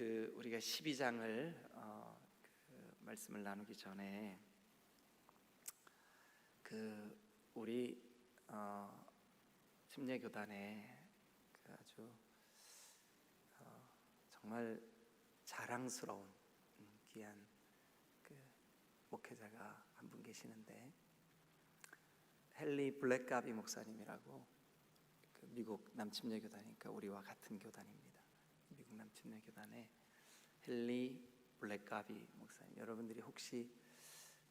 우리가 12장을 말씀을 나누기 전에 우리 침례교단에 아주 정말 자랑스러운 귀한 목회자가 한 분 계시는데, 헨리 블랙가비 목사님이라고 미국 남침례교단이니까 우리와 같은 교단입니다. 미국 남침례교단의 헨리 블랙가비 목사님, 여러분들이 혹시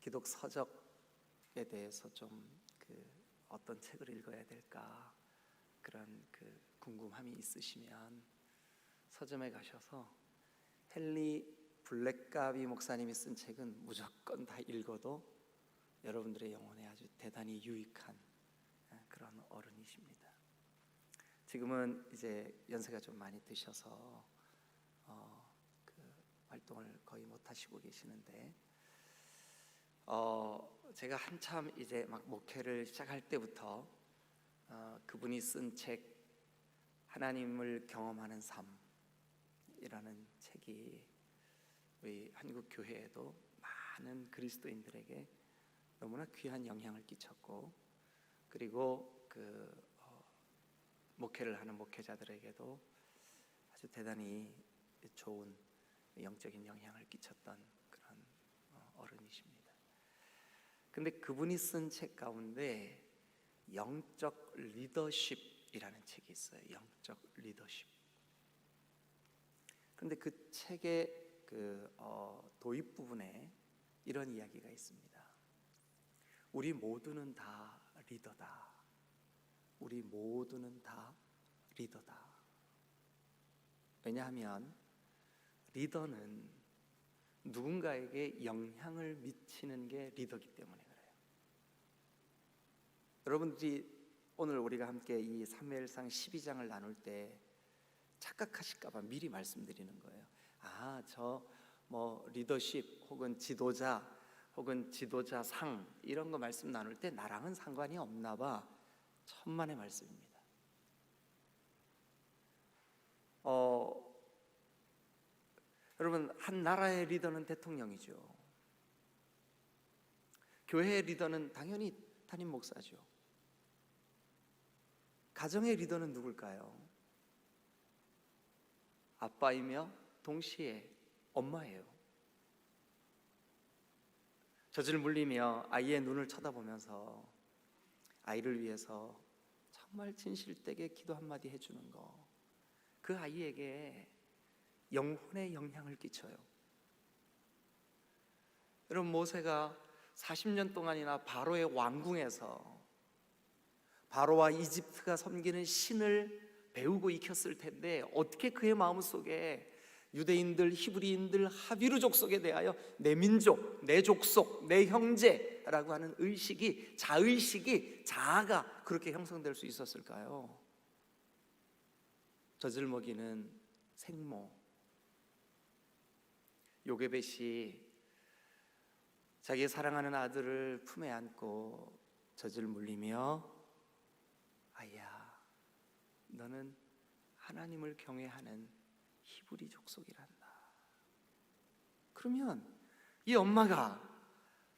기독 서적에 대해서 좀 어떤 책을 읽어야 될까 그런 궁금함이 있으시면 서점에 가셔서 헨리 블랙가비 목사님이 쓴 책은 무조건 다 읽어도 여러분들의 영혼에 아주 대단히 유익한 그런 어른이십니다. 지금은 이제 연세가 좀 많이 드셔서 활동을 거의 못 하시고 계시는데, 제가 한참 이제 막 목회를 시작할 때부터 그분이 쓴 책 하나님을 경험하는 삶이라는 책이 우리 한국 교회에도 많은 그리스도인들에게 너무나 귀한 영향을 끼쳤고, 그리고 목회를 하는 목회자들에게도 아주 대단히 좋은 영적인 영향을 끼쳤던 그런 어른이십니다. 근데 그분이 쓴 책 가운데 영적 리더십이라는 책이 있어요. 영적 리더십. 근데 그 책의 도입 부분에 이런 이야기가 있습니다. 우리 모두는 다 리더다. 우리 모두는 다 리더다. 왜냐하면 리더는 누군가에게 영향을 미치는 게 리더이기 때문에 그래요. 여러분들이 오늘 우리가 함께 이 사무엘상 12장을 나눌 때 착각하실까 봐 미리 말씀드리는 거예요. 저 리더십 혹은 지도자 혹은 지도자상 이런 거 말씀 나눌 때 나랑은 상관이 없나 봐. 천만의 말씀입니다. 여러분, 한 나라의 리더는 대통령이죠. 교회의 리더는 당연히 담임 목사죠. 가정의 리더는 누굴까요? 아빠이며 동시에 엄마예요. 젖을 물리며 아이의 눈을 쳐다보면서 아이를 위해서 정말 진실되게 기도 한마디 해주는 거, 그 아이에게 영혼의 영향을 끼쳐요. 여러분, 모세가 40년 동안이나 바로의 왕궁에서 바로와 이집트가 섬기는 신을 배우고 익혔을 텐데, 어떻게 그의 마음속에 유대인들, 히브리인들, 하비루족 속에 대하여 내 민족, 내 족속, 내 형제라고 하는 의식이, 자의식이, 자아가 그렇게 형성될 수 있었을까요? 젖을 먹이는 생모 요게벳이 자기의 사랑하는 아들을 품에 안고 젖을 물리며, 아이야, 너는 하나님을 경외하는 히브리 족속이란다. 그러면 이 엄마가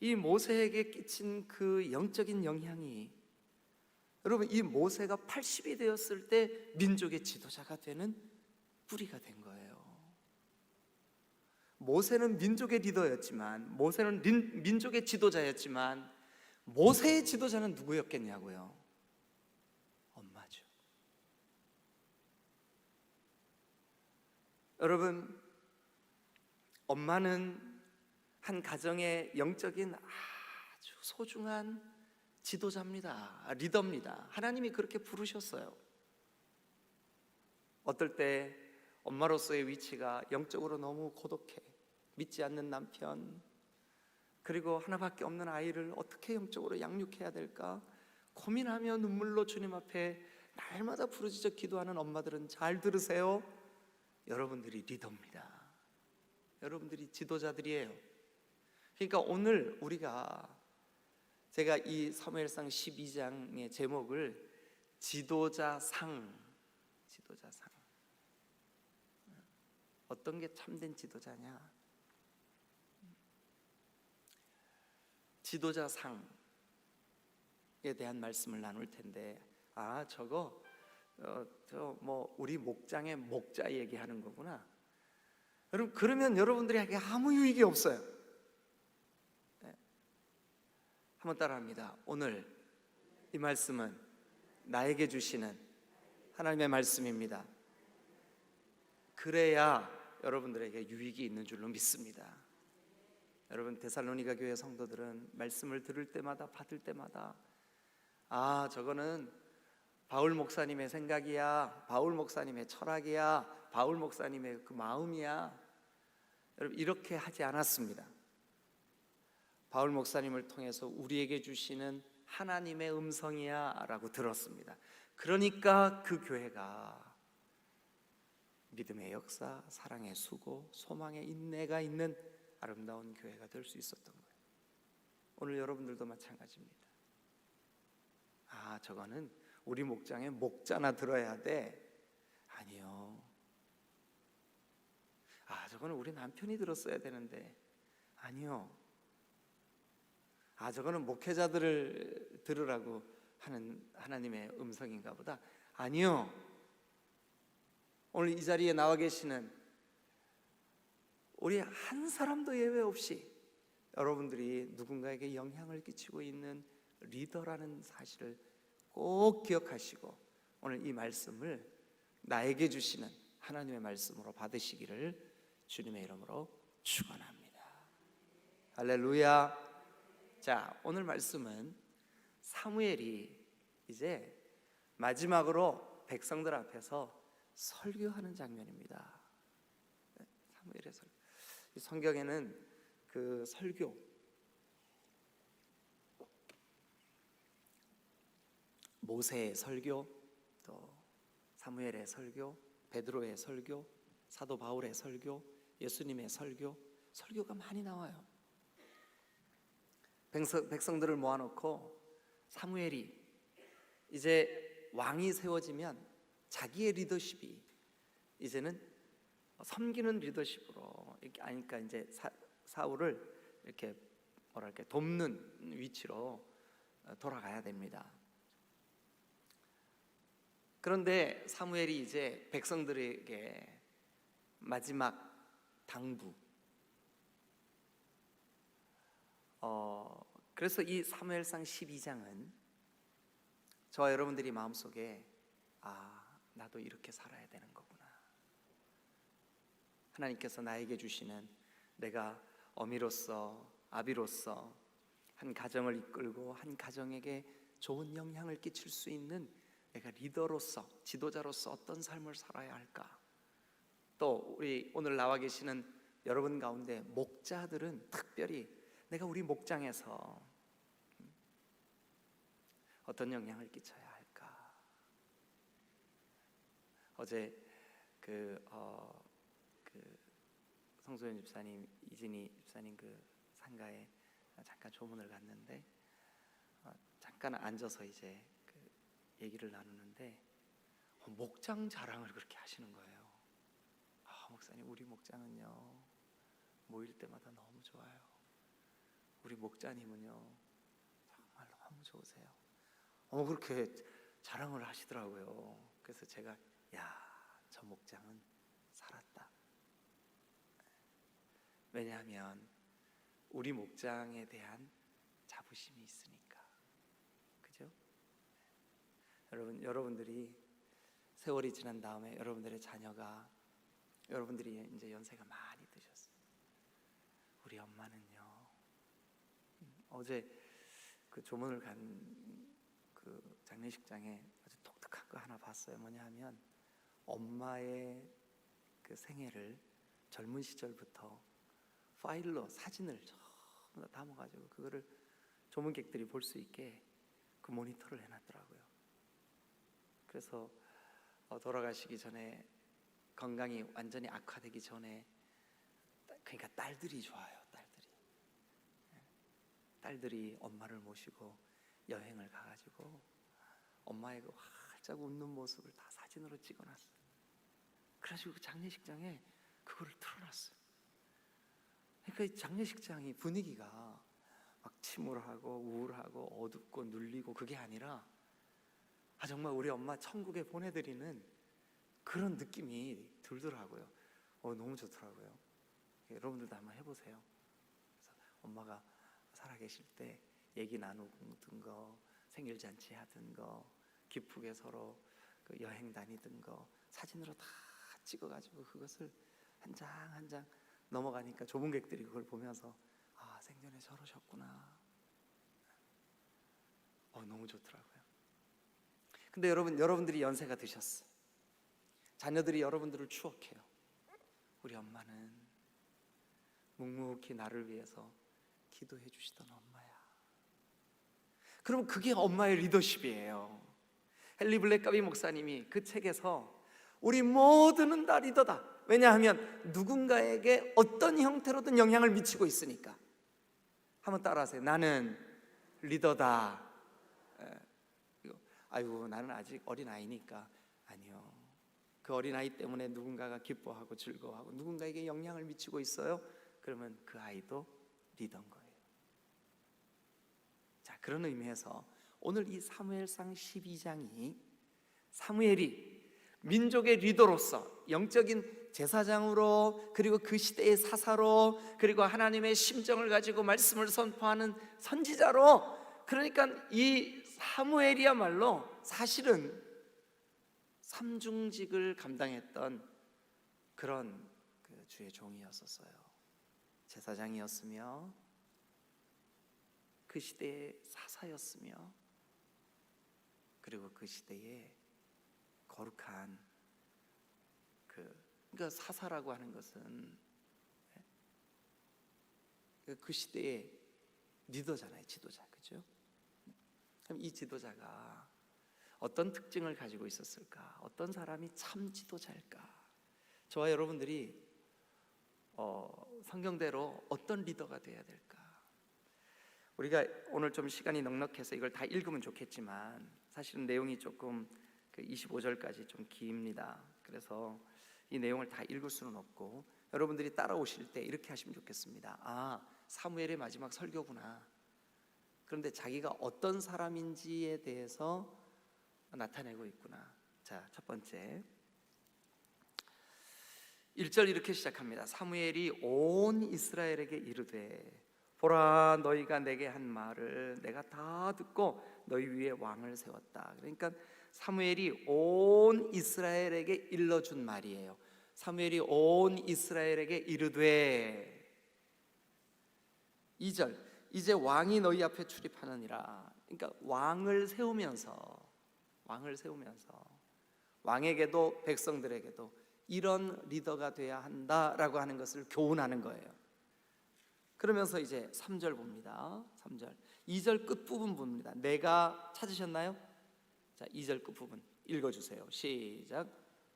이 모세에게 끼친 그 영적인 영향이, 여러분, 이 모세가 80이 되었을 때 민족의 지도자가 되는 뿌리가 된 거예요. 모세는 민족의 리더였지만, 모세는 민족의 지도자였지만, 모세의 지도자는 누구였겠냐고요? 엄마죠. 여러분, 엄마는 한 가정의 영적인 아주 소중한 지도자입니다. 리더입니다. 하나님이 그렇게 부르셨어요. 어떨 때 엄마로서의 위치가 영적으로 너무 고독해, 믿지 않는 남편, 그리고 하나밖에 없는 아이를 어떻게 영적으로 양육해야 될까 고민하며 눈물로 주님 앞에 날마다 부르짖어 기도하는 엄마들은 잘 들으세요. 여러분들이 리더입니다. 여러분들이 지도자들이에요. 그러니까 오늘 제가 이 사무엘상 12장의 제목을 지도자상 어떤 게 참된 지도자냐? 지도자상에 대한 말씀을 나눌 텐데, 저거 저 뭐 우리 목장의 목자 얘기하는 거구나. 여러분, 그러면 여러분들에게 아무 유익이 없어요. 네. 한번 따라합니다. 오늘 이 말씀은 나에게 주시는 하나님의 말씀입니다. 그래야 여러분들에게 유익이 있는 줄로 믿습니다. 여러분, 데살로니가 교회 성도들은 말씀을 들을 때마다, 받을 때마다 저거는 바울 목사님의 생각이야, 바울 목사님의 철학이야, 바울 목사님의 그 마음이야, 여러분, 이렇게 하지 않았습니다. 바울 목사님을 통해서 우리에게 주시는 하나님의 음성이야 라고 들었습니다. 그러니까 그 교회가 믿음의 역사, 사랑의 수고, 소망의 인내가 있는 아름다운 교회가 될 수 있었던 거예요. 오늘 여러분들도 마찬가지입니다. 저거는 우리 목장에 목자나 들어야 돼. 아니요. 저거는 우리 남편이 들었어야 되는데. 아니요. 저거는 목회자들을 들으라고 하는 하나님의 음성인가 보다. 아니요. 오늘 이 자리에 나와 계시는 우리 한 사람도 예외 없이 여러분들이 누군가에게 영향을 끼치고 있는 리더라는 사실을 꼭 기억하시고 오늘 이 말씀을 나에게 주시는 하나님의 말씀으로 받으시기를 주님의 이름으로 축원합니다. 할렐루야. 자, 오늘 말씀은 사무엘이 이제 마지막으로 백성들 앞에서 설교하는 장면입니다. 사무엘의 설교. 성경에는 그 설교, 모세의 설교, 또 사무엘의 설교, 베드로의 설교, 사도 바울의 설교, 예수님의 설교가 많이 나와요. 백성들을 모아놓고 사무엘이 이제 왕이 세워지면 자기의 리더십이 이제는 섬기는 리더십으로 이렇게 하니까 이제 사울을 이렇게 돕는 위치로 돌아가야 됩니다. 그런데 사무엘이 이제 백성들에게 마지막 당부, 그래서 이 사무엘상 12장은 저와 여러분들이 마음속에 나도 이렇게 살아야 되는 거구나, 하나님께서 나에게 주시는, 내가 어미로서 아비로서 한 가정을 이끌고 한 가정에게 좋은 영향을 끼칠 수 있는 내가 리더로서, 지도자로서 어떤 삶을 살아야 할까. 또 우리 오늘 나와 계시는 여러분 가운데 목자들은 특별히 내가 우리 목장에서 어떤 영향을 끼쳐야 할까. 어제 성소연 집사님, 이진희 집사님 그 상가에 잠깐 조문을 갔는데 잠깐 앉아서 이제 그 얘기를 나누는데 목장 자랑을 그렇게 하시는 거예요. 목사님, 우리 목장은요 모일 때마다 너무 좋아요. 우리 목자님은요 정말 너무 좋으세요. 그렇게 자랑을 하시더라고요. 그래서 제가 저 목장은 살았다. 왜냐하면 우리 목장에 대한 자부심이 있으니까. 그죠? 여러분들이 세월이 지난 다음에 여러분들의 자녀가, 여러분들이 이제 연세가 많이 드셨어요. 우리 엄마는요, 어제 그 조문을 간 그 장례식장에 아주 독특한 거 하나 봤어요. 뭐냐 하면 엄마의 그 생애를 젊은 시절부터 파일로 사진을 전부 다 담아가지고 그거를 조문객들이 볼 수 있게 그 모니터를 해놨더라고요. 그래서 돌아가시기 전에, 건강이 완전히 악화되기 전에, 그러니까 딸들이 좋아요. 딸들이 엄마를 모시고 여행을 가가지고 엄마의 그 활짝 웃는 모습을 다 사진으로 찍어놨어요. 그래가지고 그 장례식장에 그거를 틀어놨어요. 그러니까 이 장례식장이 분위기가 막 침울하고 우울하고 어둡고 눌리고 그게 아니라 정말 우리 엄마 천국에 보내드리는 그런 느낌이 들더라고요. 너무 좋더라고요. 여러분들도 한번 해보세요. 그래서 엄마가 살아계실 때 얘기 나누던 거, 생일잔치 하던 거, 기쁘게 서로 그 여행 다니던 거 사진으로 다 찍어가지고 그것을 한 장 한 장 넘어가니까 조문객들이 그걸 보면서 생전에 저러셨구나. 너무 좋더라고요. 근데 여러분들이 연세가 드셨어. 자녀들이 여러분들을 추억해요. 우리 엄마는 묵묵히 나를 위해서 기도해 주시던 엄마야. 그럼 그게 엄마의 리더십이에요. 헨리 블랙가비 목사님이 그 책에서 우리 모두는 다 리더다. 왜냐하면 누군가에게 어떤 형태로든 영향을 미치고 있으니까. 한번 따라하세요. 나는 리더다. 아이고 나는 아직 어린아이니까. 아니요, 그 어린아이 때문에 누군가가 기뻐하고 즐거워하고 누군가에게 영향을 미치고 있어요. 그러면 그 아이도 리더인 거예요. 자, 그런 의미에서 오늘 이 사무엘상 12장이 사무엘이 민족의 리더로서 영적인 제사장으로, 그리고 그 시대의 사사로, 그리고 하나님의 심정을 가지고 말씀을 선포하는 선지자로, 그러니까 이 사무엘이야말로 사실은 삼중직을 감당했던 그런 그 주의 종이었었어요. 제사장이었으며 그 시대의 사사였으며, 그리고 그 시대의 거룩한 그러니까 사사라고 하는 것은 그 시대의 리더잖아요. 지도자, 그죠? 그럼 이 지도자가 어떤 특징을 가지고 있었을까? 어떤 사람이 참 지도자일까? 저와 여러분들이 성경대로 어떤 리더가 되어야 될까? 우리가 오늘 좀 시간이 넉넉해서 이걸 다 읽으면 좋겠지만 사실은 내용이 조금 그 25절까지 좀 깁니다. 그래서 이 내용을 다 읽을 수는 없고 여러분들이 따라오실 때 이렇게 하시면 좋겠습니다. 사무엘의 마지막 설교구나. 그런데 자기가 어떤 사람인지에 대해서 나타내고 있구나. 자, 첫 번째 1절 이렇게 시작합니다. 사무엘이 온 이스라엘에게 이르되 보라, 너희가 내게 한 말을 내가 다 듣고 너희 위에 왕을 세웠다. 그러니까 사무엘이 온 이스라엘에게 일러준 말이에요. 사무엘이 온 이스라엘에게 이르되, 2절 이제 왕이 너희 앞에 출입하느니라. 그러니까 왕을 세우면서 왕에게도 백성들에게도 이런 리더가 돼야 한다라고 하는 것을 교훈하는 거예요. 그러면서 이제 3절 봅니다. 3절 2절 끝부분 봅니다. 내가 찾으셨나요? 자, 2절 끝부분 읽어주세요. 시작.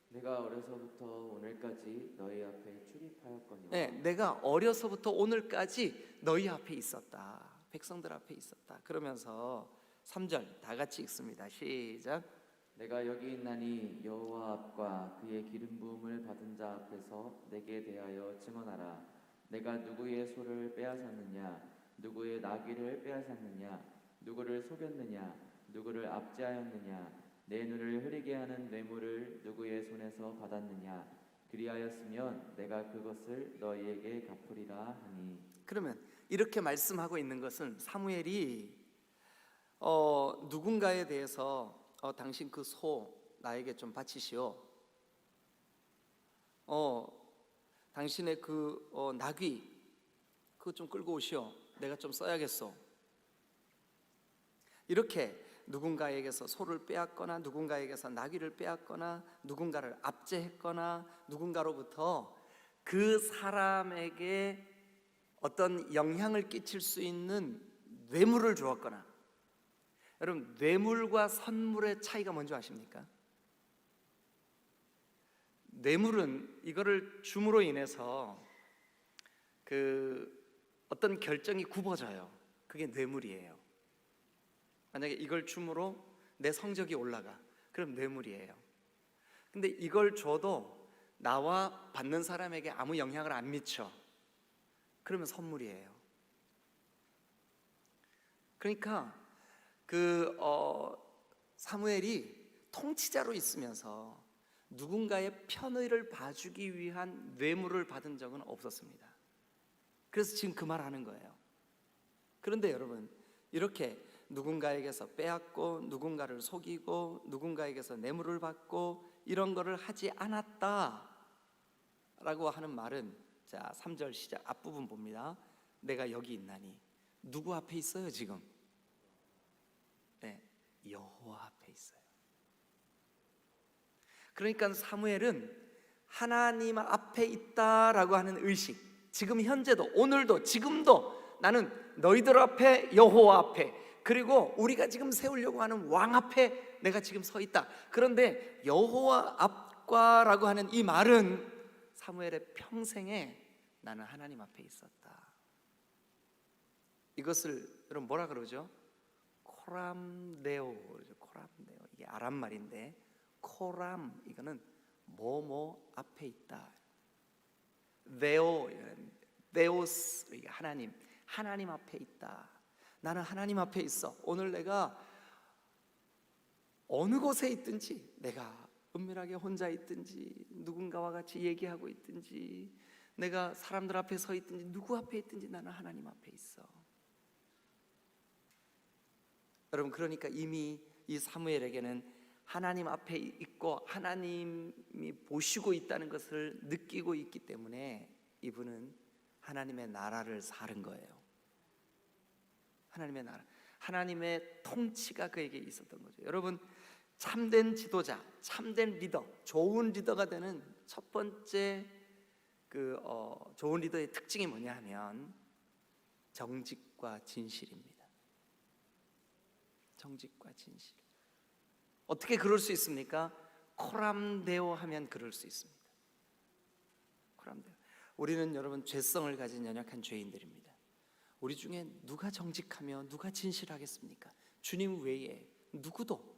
내가 어려서부터 오늘까지 너희 앞에 출입하였거니와. 네, 내가 어려서부터 오늘까지 너희 앞에 있었다. 백성들 앞에 있었다. 그러면서 3절 다 같이 읽습니다. 시작. 내가 여기 있나니 여호와 앞과 그의 기름 부음을 받은 자 앞에서 내게 대하여 증언하라. 내가 누구의 소를 빼앗았느냐, 누구의 나귀를 빼앗았느냐, 누구를 속였느냐, 누구를 압제하였느냐, 내 눈을 흐리게 하는 뇌물을 누구의 손에서 받았느냐. 그리하였으면 내가 그것을 너희에게 갚으리라 하니. 그러면 이렇게 말씀하고 있는 것은 사무엘이 누군가에 대해서 당신 그 소 나에게 좀 바치시오. 당신의 그 나귀 그거 좀 끌고 오시오. 내가 좀 써야겠소. 이렇게 누군가에게서 소를 빼앗거나 누군가에게서 나귀를 빼앗거나 누군가를 압제했거나 누군가로부터 그 사람에게 어떤 영향을 끼칠 수 있는 뇌물을 주었거나. 여러분, 뇌물과 선물의 차이가 뭔지 아십니까? 뇌물은 이거를 줌으로 인해서 그 어떤 결정이 굽어져요. 그게 뇌물이에요. 만약에 이걸 줌으로 내 성적이 올라가, 그럼 뇌물이에요. 근데 이걸 줘도 나와 받는 사람에게 아무 영향을 안 미쳐. 그러면 선물이에요. 그러니까 사무엘이 통치자로 있으면서 누군가의 편의를 봐주기 위한 뇌물을 받은 적은 없었습니다. 그래서 지금 그 말 하는 거예요. 그런데 여러분, 이렇게 누군가에게서 빼앗고 누군가를 속이고 누군가에게서 뇌물을 받고 이런 거를 하지 않았다라고 하는 말은, 자 3절 시작 앞부분 봅니다. 내가 여기 있나니. 누구 앞에 있어요 지금? 네, 여호와 앞에 있어요. 그러니까 사무엘은 하나님 앞에 있다라고 하는 의식, 지금 현재도 오늘도 지금도 나는 너희들 앞에, 여호와 앞에, 그리고 우리가 지금 세우려고 하는 왕 앞에 내가 지금 서 있다. 그런데 여호와 앞과라고 하는 이 말은 사무엘의 평생에 나는 하나님 앞에 있었다. 이것을 여러분 뭐라 그러죠? 코람네오. 코람네오, 이게 아람 말인데, 코람 이거는 뭐뭐 앞에 있다. 네오, 네오스, 이게 하나님 앞에 있다. 나는 하나님 앞에 있어. 오늘 내가 어느 곳에 있든지, 내가 은밀하게 혼자 있든지 누군가와 같이 얘기하고 있든지 내가 사람들 앞에 서 있든지 누구 앞에 있든지 나는 하나님 앞에 있어. 여러분, 그러니까 이미 이 사무엘에게는 하나님 앞에 있고 하나님이 보시고 있다는 것을 느끼고 있기 때문에 이분은 하나님의 나라를 사는 거예요. 하나님의 나라, 하나님의 통치가 그에게 있었던 거죠. 여러분, 참된 지도자, 참된 리더, 좋은 리더가 되는 첫 번째 좋은 리더의 특징이 뭐냐 하면 정직과 진실입니다. 정직과 진실. 어떻게 그럴 수 있습니까? 코람데오 하면 그럴 수 있습니다. 코람데오. 우리는 여러분 죄성을 가진 연약한 죄인들입니다. 우리 중에 누가 정직하며 누가 진실하겠습니까? 주님 외에 누구도.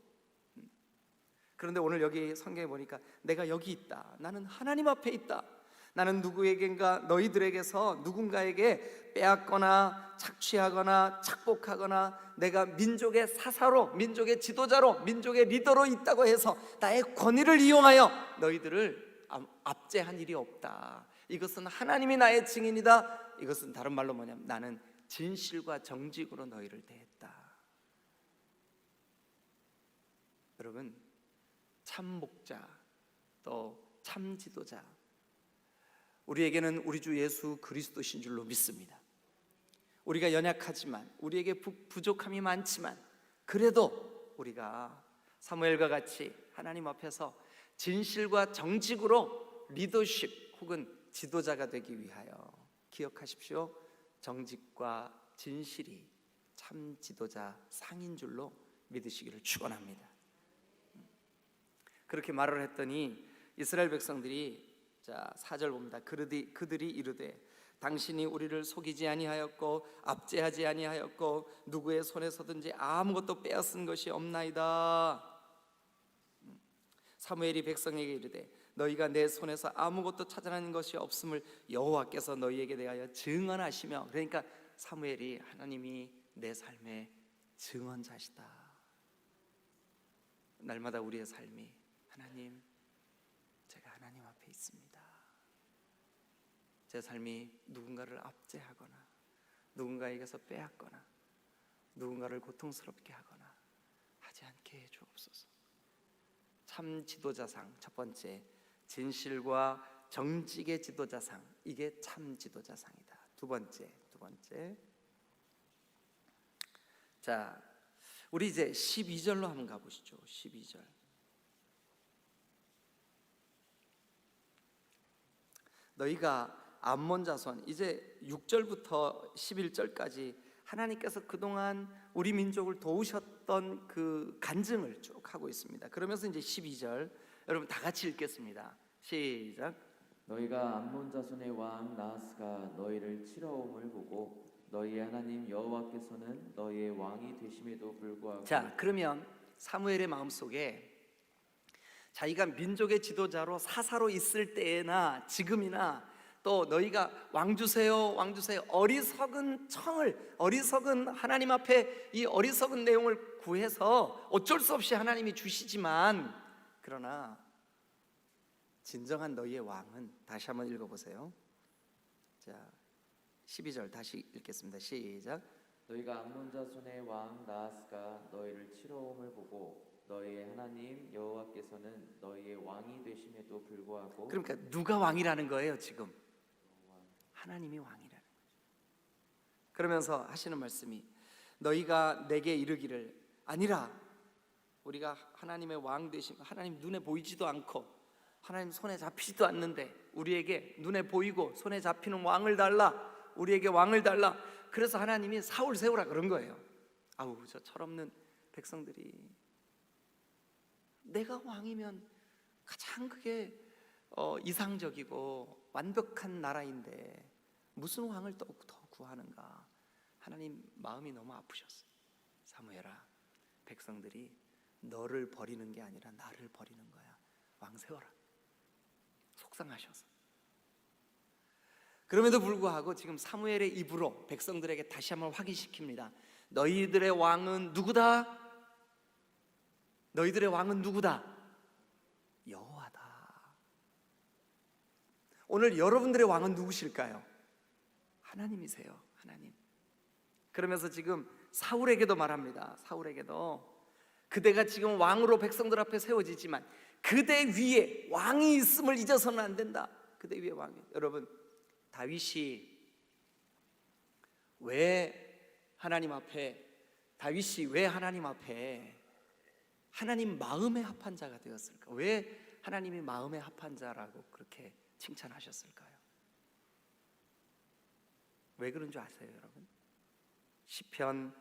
그런데 오늘 여기 성경에 보니까 내가 여기 있다, 나는 하나님 앞에 있다, 나는 누구에겐가 너희들에게서 누군가에게 빼앗거나 착취하거나 착복하거나 내가 민족의 사사로, 민족의 지도자로, 민족의 리더로 있다고 해서 나의 권위를 이용하여 너희들을 압제한 일이 없다. 이것은 하나님이 나의 증인이다. 이것은 다른 말로 뭐냐면 나는 진실과 정직으로 너희를 대했다. 여러분, 참 목자 또 참 지도자, 우리에게는 우리 주 예수 그리스도신 줄로 믿습니다. 우리가 연약하지만, 우리에게 부족함이 많지만, 그래도 우리가 사무엘과 같이 하나님 앞에서 진실과 정직으로 리더십 혹은 지도자가 되기 위하여, 기억하십시오, 정직과 진실이 참 지도자 상인 줄로 믿으시기를 축원합니다. 그렇게 말을 했더니 이스라엘 백성들이, 자 4절 봅니다. 그들이 이르되 당신이 우리를 속이지 아니하였고 압제하지 아니하였고 누구의 손에서든지 아무것도 빼앗은 것이 없나이다. 사무엘이 백성에게 이르되 너희가 내 손에서 아무것도 찾아낸 것이 없음을 여호와께서 너희에게 대하여 증언하시며, 그러니까 사무엘이 하나님이 내 삶의 증언자시다. 날마다 우리의 삶이 하나님, 제가 하나님 앞에 있습니다. 제 삶이 누군가를 압제하거나 누군가에게서 빼앗거나 누군가를 고통스럽게 하거나 하지 않게 해 주옵소서. 참 지도자상 첫 번째, 진실과 정직의 지도자상, 이게 참 지도자상이다. 두 번째, 자 우리 이제 12절로 한번 가보시죠. 12절. 너희가 암몬 자손, 이제 6절부터 11절까지 하나님께서 그동안 우리 민족을 도우셨던 그 간증을 쭉 하고 있습니다. 그러면서 이제 12절 여러분 다 같이 읽겠습니다. 시작. 너희가 암몬 자손의 왕 나하스가 너희를 치러옴을 보고 너희의 하나님 여호와께서는 너희의 왕이 되심에도 불구하고, 자, 그러면 사무엘의 마음속에 자기가 민족의 지도자로 사사로 있을 때나 지금이나 또 너희가 왕 주세요, 왕 주세요, 어리석은 청을, 어리석은 하나님 앞에 이 어리석은 내용을 구해서 어쩔 수 없이 하나님이 주시지만, 그러나 진정한 너희의 왕은, 다시 한번 읽어보세요. 자, 12절 다시 읽겠습니다. 시작. 너희가 암몬 자손의 왕 나하스가 너희를 치러옴을 보고 너희의 하나님 여호와께서는 너희의 왕이 되심에도 불구하고, 그러니까 누가 왕이라는 거예요 지금? 하나님이 왕이라는 거죠. 그러면서 하시는 말씀이, 너희가 내게 이르기를, 아니라 우리가 하나님의 왕 되심, 하나님 눈에 보이지도 않고 하나님 손에 잡히지도 않는데 우리에게 눈에 보이고 손에 잡히는 왕을 달라, 우리에게 왕을 달라. 그래서 하나님이 사울 세우라 그런 거예요. 아우, 저 철없는 백성들이, 내가 왕이면 가장 그게 이상적이고 완벽한 나라인데 무슨 왕을 더 구하는가. 하나님 마음이 너무 아프셨어요. 사무엘아, 백성들이 너를 버리는 게 아니라 나를 버리는 거야. 왕 세워라. 속상하셔서. 그럼에도 불구하고 지금 사무엘의 입으로 백성들에게 다시 한번 확인시킵니다. 너희들의 왕은 누구다? 너희들의 왕은 누구다? 여호와다. 오늘 여러분들의 왕은 누구실까요? 하나님이세요. 하나님. 그러면서 지금 사울에게도 말합니다. 사울에게도, 그대가 지금 왕으로 백성들 앞에 세워지지만 그대 위에 왕이 있음을 잊어서는 안 된다. 그대 위에 왕이. 여러분, 다윗이 왜 하나님 앞에 하나님 마음에 합한 자가 되었을까? 왜 하나님이 마음에 합한 자라고 그렇게 칭찬하셨을까요? 왜 그런 줄 아세요, 여러분? 시편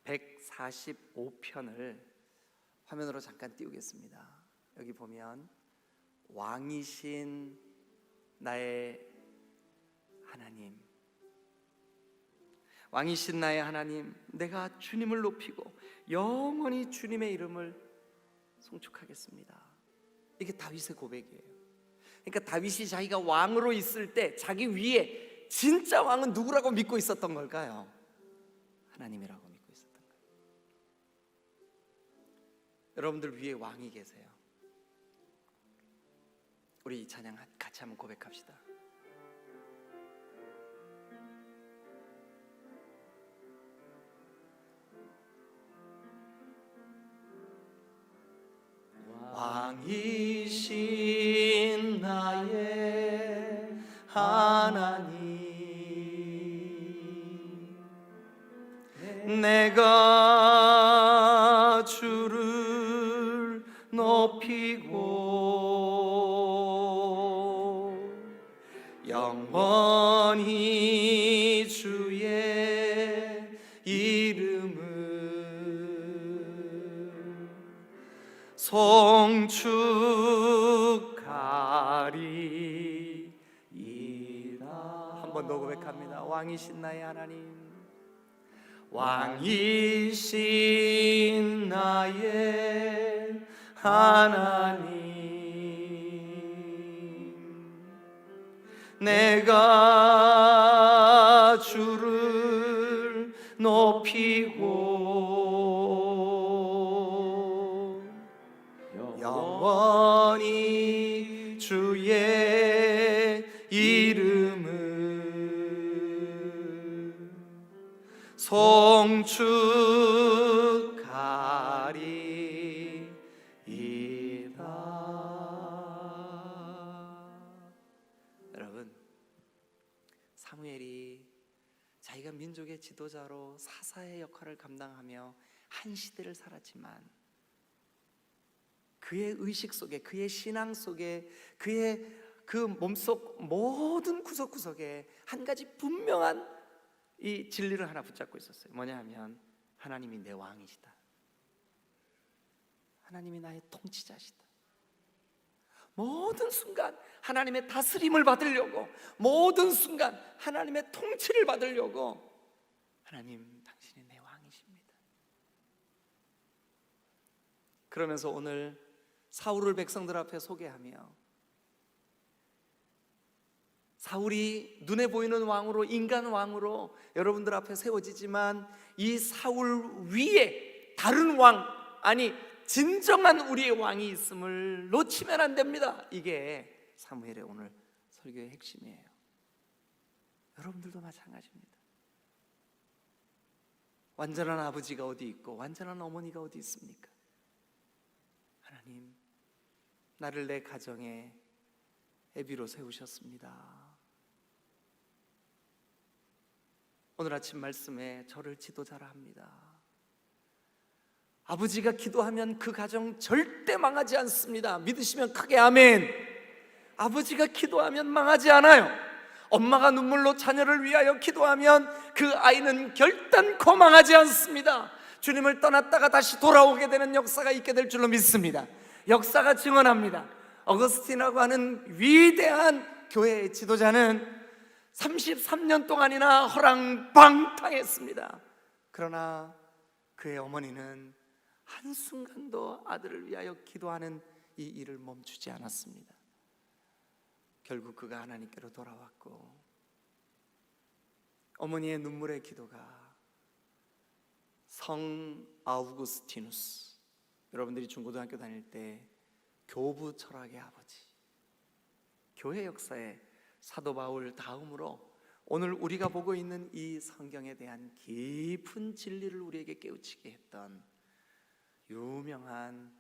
145편을 화면으로 잠깐 띄우겠습니다. 여기 보면, 왕이신 나의 하나님, 왕이신 나의 하나님, 내가 주님을 높이고 영원히 주님의 이름을 송축하겠습니다. 이게 다윗의 고백이에요. 그러니까 다윗이 자기가 왕으로 있을 때 자기 위에 진짜 왕은 누구라고 믿고 있었던 걸까요? 하나님이라고 믿고 있었던 거예요. 여러분들 위에 왕이 계세요. 우리 이 찬양 같이 한번 고백합시다. 왕이신 나의 하나님, 내가 주를 높이고 영원히 주의 이름을 송축하리이다. 한 번 더 고백합니다. 왕이신 나의 하나님, 왕이신 나의 하나님, 내가 주를 높이고 영원히 주의 이름을 송축하리이다. 여러분, 사무엘이 자기가 민족의 지도자로 사사의 역할을 감당하며 한 시대를 살았지만 그의 의식 속에, 그의 신앙 속에, 그의 그 몸속 모든 구석구석에 한 가지 분명한 이 진리를 하나 붙잡고 있었어요. 뭐냐 하면, 하나님이 내 왕이시다. 하나님이 나의 통치자시다. 모든 순간 하나님의 다스림을 받으려고, 모든 순간 하나님의 통치를 받으려고, 하나님 당신이 내 왕이십니다. 그러면서 오늘 사울을 백성들 앞에 소개하며 사울이 눈에 보이는 왕으로, 인간 왕으로 여러분들 앞에 세워지지만 이 사울 위에 다른 왕, 아니 진정한 우리의 왕이 있음을 놓치면 안 됩니다. 이게 사무엘의 오늘 설교의 핵심이에요. 여러분들도 마찬가지입니다. 완전한 아버지가 어디 있고 완전한 어머니가 어디 있습니까? 하나님, 나를 내 가정의 애비로 세우셨습니다. 오늘 아침 말씀에 저를 지도자라 합니다. 아버지가 기도하면 그 가정 절대 망하지 않습니다. 믿으시면 크게 아멘. 아버지가 기도하면 망하지 않아요. 엄마가 눈물로 자녀를 위하여 기도하면 그 아이는 결단코 망하지 않습니다. 주님을 떠났다가 다시 돌아오게 되는 역사가 있게 될 줄로 믿습니다. 역사가 증언합니다. 어거스틴이라고 하는 위대한 교회의 지도자는 33년 동안이나 허랑방탕했습니다. 그러나 그의 어머니는 한순간도 아들을 위하여 기도하는 이 일을 멈추지 않았습니다. 결국 그가 하나님께로 돌아왔고, 어머니의 눈물의 기도가 성 아우구스티누스, 여러분들이 중고등학교 다닐 때 교부 철학의 아버지, 교회 역사에 사도 바울 다음으로 오늘 우리가 보고 있는 이 성경에 대한 깊은 진리를 우리에게 깨우치게 했던 유명한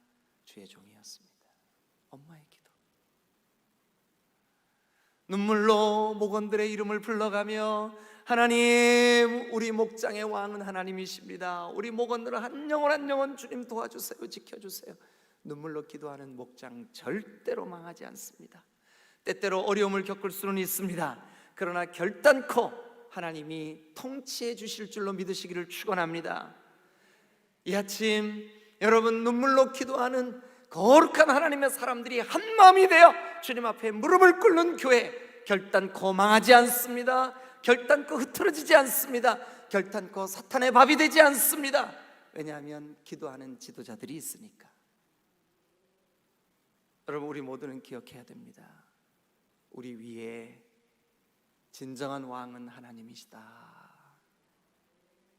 주의 종이었습니다. 엄마의 기도. 눈물로 목원들의 이름을 불러가며 하나님, 우리 목장의 왕은 하나님이십니다. 우리 목원들을 한 영혼 한 영혼 주님 도와주세요, 지켜주세요. 눈물로 기도하는 목장 절대로 망하지 않습니다. 때때로 어려움을 겪을 수는 있습니다. 그러나 결단코 하나님이 통치해 주실 줄로 믿으시기를 축원합니다. 이 아침 여러분, 눈물로 기도하는 거룩한 하나님의 사람들이 한 마음이 되어 주님 앞에 무릎을 꿇는 교회, 결단코 망하지 않습니다. 결단코 흐트러지지 않습니다. 결단코 사탄의 밥이 되지 않습니다. 왜냐하면 기도하는 지도자들이 있으니까. 여러분, 우리 모두는 기억해야 됩니다. 우리 위에 진정한 왕은 하나님이시다.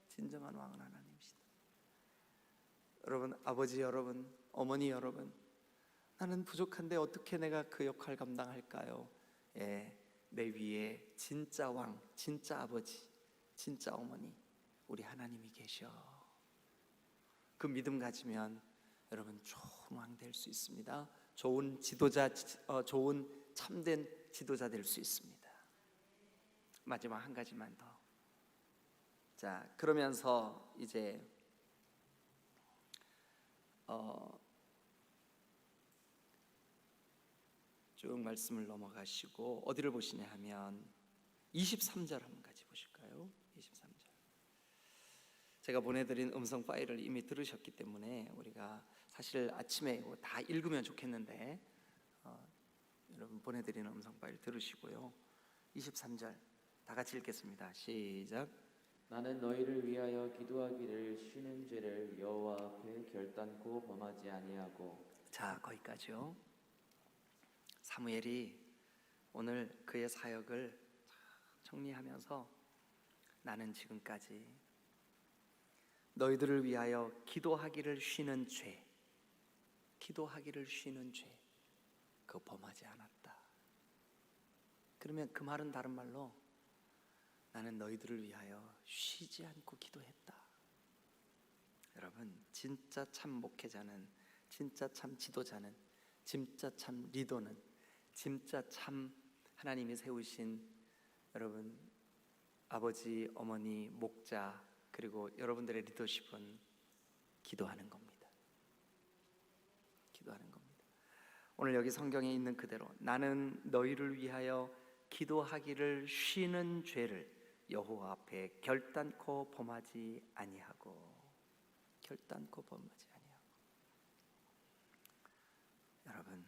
진정한 왕은 하나님이시다. 여러분, 아버지 여러분, 어머니 여러분, 나는 부족한데 어떻게 내가 그 역할 감당할까요? 예, 내 위에 진짜 왕, 진짜 아버지, 진짜 어머니, 우리 하나님이 계셔. 그 믿음 가지면 여러분 좋은 왕 될 수 있습니다. 좋은 지도자, 좋은 참된 지도자 될 수 있습니다. 마지막 한 가지만 더. 자, 그러면서 이제 쭉 말씀을 넘어가시고 어디를 보시냐 하면 23절 한번 같이 보실까요? 23절. 제가 보내드린 음성 파일을 이미 들으셨기 때문에 우리가 사실 아침에 이거 다 읽으면 좋겠는데 여러분 보내드리는 음성 파일 들으시고요. 23절 다 같이 읽겠습니다. 시작. 나는 너희를 위하여 기도하기를 쉬는 죄를 여호와 앞에 결단코 범하지 아니하고. 자, 거기까지요. 사무엘이 오늘 그의 사역을 정리하면서 나는 지금까지 너희들을 위하여 기도하기를 쉬는 죄, 기도하기를 쉬는 죄, 그거 범하지 않았다. 그러면 그 말은 다른 말로 나는 너희들을 위하여 쉬지 않고 기도했다. 여러분, 진짜 참 목회자는, 진짜 참 지도자는, 진짜 참 리더는, 진짜 참 하나님이 세우신 여러분 아버지, 어머니, 목자, 그리고 여러분들의 리더십은 기도하는 겁니다. 기도하는 겁니다. 오늘 여기 성경에 있는 그대로 나는 너희를 위하여 기도하기를 쉬는 죄를 여호와 앞에 결단코 범하지 아니하고, 결단코 범하지 아니하고. 여러분,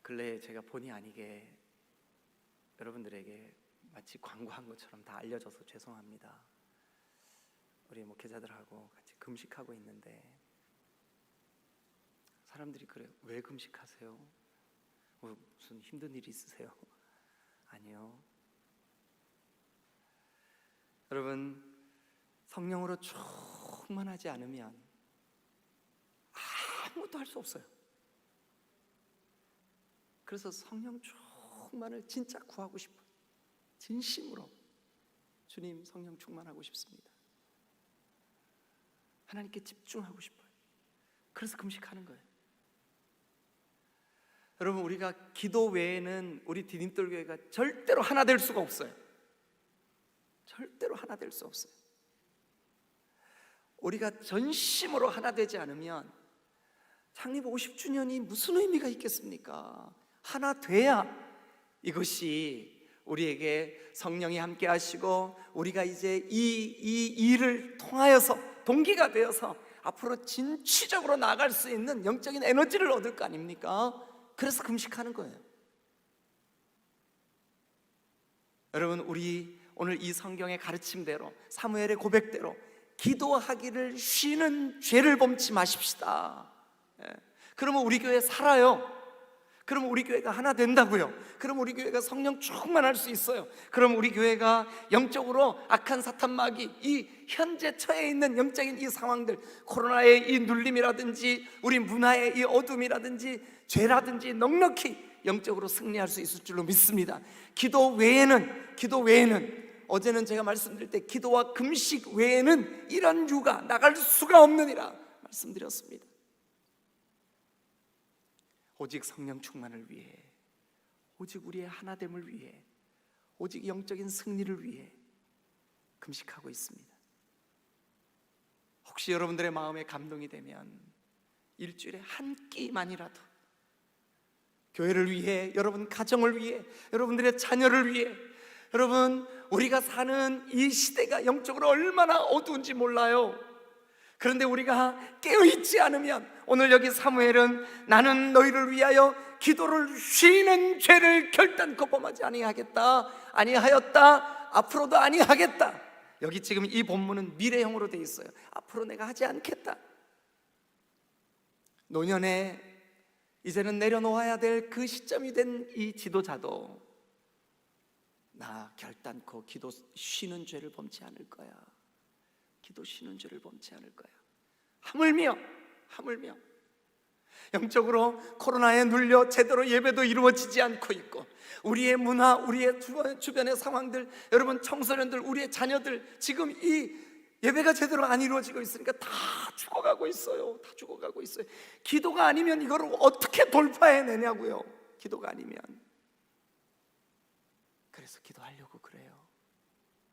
근래에 제가 본의 아니게 여러분들에게 마치 광고한 것처럼 다 알려져서 죄송합니다. 우리 목회자들하고 같이 금식하고 있는데 사람들이 그래요. 왜 금식하세요? 무슨 힘든 일이 있으세요? 아니요. 여러분, 성령으로 충만하지 않으면 아무것도 할 수 없어요. 그래서 성령 충만을 진짜 구하고 싶어요. 진심으로 주님 성령 충만하고 싶습니다. 하나님께 집중하고 싶어요. 그래서 금식하는 거예요. 여러분, 우리가 기도 외에는 우리 디딤돌 교회가 절대로 하나 될 수가 없어요. 절대로 하나 될 수 없어요. 우리가 전심으로 하나 되지 않으면 창립 50주년이 무슨 의미가 있겠습니까? 하나 돼야 이것이 우리에게 성령이 함께 하시고 우리가 이제 이 일을 통하여서 동기가 되어서 앞으로 진취적으로 나아갈 수 있는 영적인 에너지를 얻을 거 아닙니까? 그래서 금식하는 거예요. 여러분, 우리 오늘 이 성경의 가르침대로, 사무엘의 고백대로 기도하기를 쉬는 죄를 범치 마십시다. 그러면 우리 교회 살아요. 그러면 우리 교회가 하나 된다고요. 그럼 우리 교회가 성령 충만할 수 있어요. 그럼 우리 교회가 영적으로 악한 사탄 마귀, 이 현재 처해 있는 영적인 이 상황들, 코로나의 이 눌림이라든지 우리 문화의 이 어둠이라든지 죄라든지 넉넉히 영적으로 승리할 수 있을 줄로 믿습니다. 기도 외에는 어제는 제가 말씀드릴 때 기도와 금식 외에는 이런 유가 나갈 수가 없느니라 말씀드렸습니다. 오직 성령 충만을 위해, 오직 우리의 하나됨을 위해, 오직 영적인 승리를 위해 금식하고 있습니다. 혹시 여러분들의 마음에 감동이 되면 일주일에 한 끼만이라도 교회를 위해, 여러분 가정을 위해, 여러분들의 자녀를 위해, 여러분 우리가 사는 이 시대가 영적으로 얼마나 어두운지 몰라요. 그런데 우리가 깨어있지 않으면 오늘 여기 사무엘은 나는 너희를 위하여 기도를 쉬는 죄를 결단코 범하지 아니하였다, 앞으로도 아니하겠다. 여기 지금 이 본문은 미래형으로 돼 있어요. 앞으로 내가 하지 않겠다. 노년에 이제는 내려놓아야 될 그 시점이 된 이 지도자도 나 결단코 기도 쉬는 죄를 범치 않을 거야. 기도 쉬는 죄를 범치 않을 거야. 하물며 영적으로 코로나에 눌려 제대로 예배도 이루어지지 않고 있고, 우리의 문화, 우리의 주변의 상황들, 여러분 청소년들, 우리의 자녀들 지금 이 예배가 제대로 안 이루어지고 있으니까 다 죽어가고 있어요. 다 죽어가고 있어요. 기도가 아니면 이거를 어떻게 돌파해내냐고요. 기도가 아니면. 그래서 기도하려고 그래요.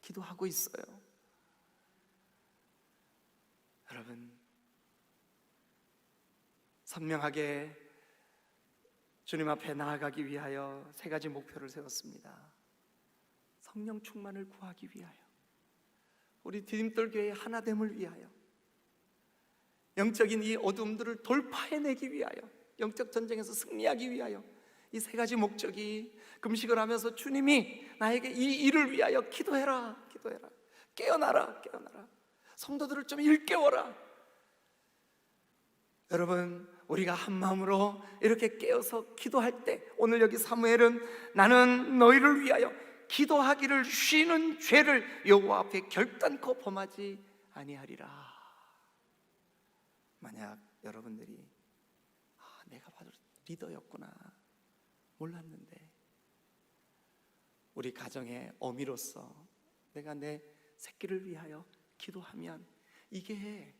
기도하고 있어요. 여러분, 선명하게 주님 앞에 나아가기 위하여 세 가지 목표를 세웠습니다. 성령 충만을 구하기 위하여, 우리 디딤돌 교회의 하나됨을 위하여, 영적인 이 어둠들을 돌파해내기 위하여, 영적 전쟁에서 승리하기 위하여, 이 세 가지 목적이 금식을 하면서 주님이 나에게 이 일을 위하여 기도해라, 깨어나라. 성도들을 좀 일깨워라. 여러분, 우리가 한 마음으로 이렇게 깨어서 기도할 때, 오늘 여기 사무엘은 나는 너희를 위하여 기도하기를 쉬는 죄를 여호와 앞에 결단코 범하지 아니하리라. 만약 여러분들이 내가 바로 리더였구나, 몰랐는데, 우리 가정의 어미로서 내가 내 새끼를 위하여 기도하면, 이게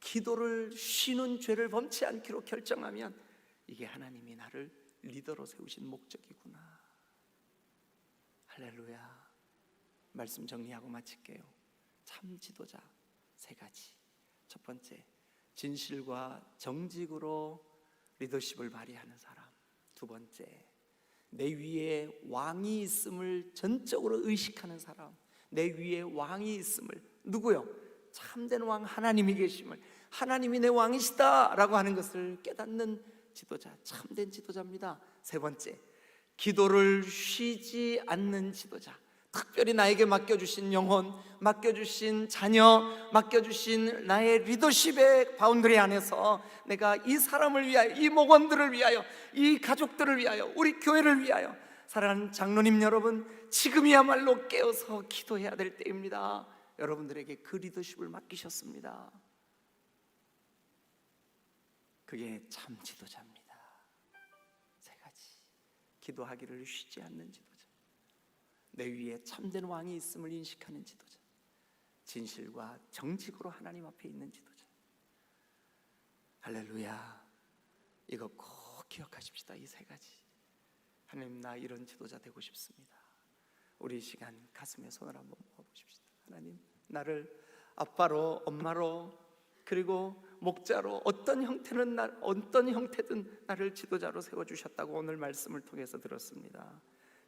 기도를 쉬는 죄를 범치 않기로 결정하면 이게 하나님이 나를 리더로 세우신 목적이구나. 할렐루야. 말씀 정리하고 마칠게요. 참 지도자 세 가지. 첫 번째, 진실과 정직으로 리더십을 발휘하는 사람. 두 번째, 내 위에 왕이 있음을 전적으로 의식하는 사람. 내 위에 왕이 있음을, 누구요? 참된 왕 하나님이 계심을, 하나님이 내 왕이시다 라고 하는 것을 깨닫는 지도자, 참된 지도자입니다. 세 번째, 기도를 쉬지 않는 지도자. 특별히 나에게 맡겨주신 영혼, 맡겨주신 자녀, 맡겨주신 나의 리더십의 바운더리 안에서 내가 이 사람을 위하여, 이 목원들을 위하여, 이 가족들을 위하여, 우리 교회를 위하여, 사랑하는 장로님 여러분, 지금이야말로 깨어서 기도해야 될 때입니다. 여러분들에게 그 리더십을 맡기셨습니다. 그게 참 지도자입니다. 세 가지. 기도하기를 쉬지 않는 지도자, 내 위에 참된 왕이 있음을 인식하는 지도자, 진실과 정직으로 하나님 앞에 있는 지도자. 할렐루야. 이거 꼭 기억하십시다. 이 세 가지. 하나님, 나 이런 지도자 되고 싶습니다. 우리 이 시간 가슴에 손을 한번 모아보십시다. 하나님, 나를 아빠로, 엄마로, 그리고 목자로, 어떤 형태든 나를 지도자로 세워주셨다고 오늘 말씀을 통해서 들었습니다.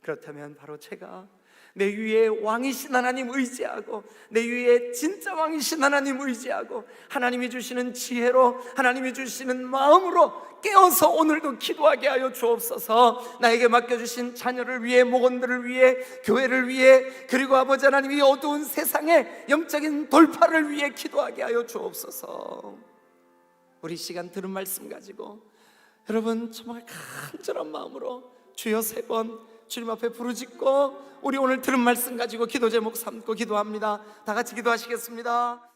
그렇다면 바로 제가 내 위에 왕이신 하나님 의지하고, 내 위에 진짜 왕이신 하나님 의지하고, 하나님이 주시는 지혜로, 하나님이 주시는 마음으로 깨어서 오늘도 기도하게 하여 주옵소서. 나에게 맡겨주신 자녀를 위해, 목원들을 위해, 교회를 위해, 그리고 아버지 하나님, 이 어두운 세상에 영적인 돌파를 위해 기도하게 하여 주옵소서. 우리 시간 들은 말씀 가지고 여러분 정말 간절한 마음으로 주여 3번 주님 앞에 부르짖고, 우리 오늘 들은 말씀 가지고 기도 제목 삼고 기도합니다. 다 같이 기도하시겠습니다.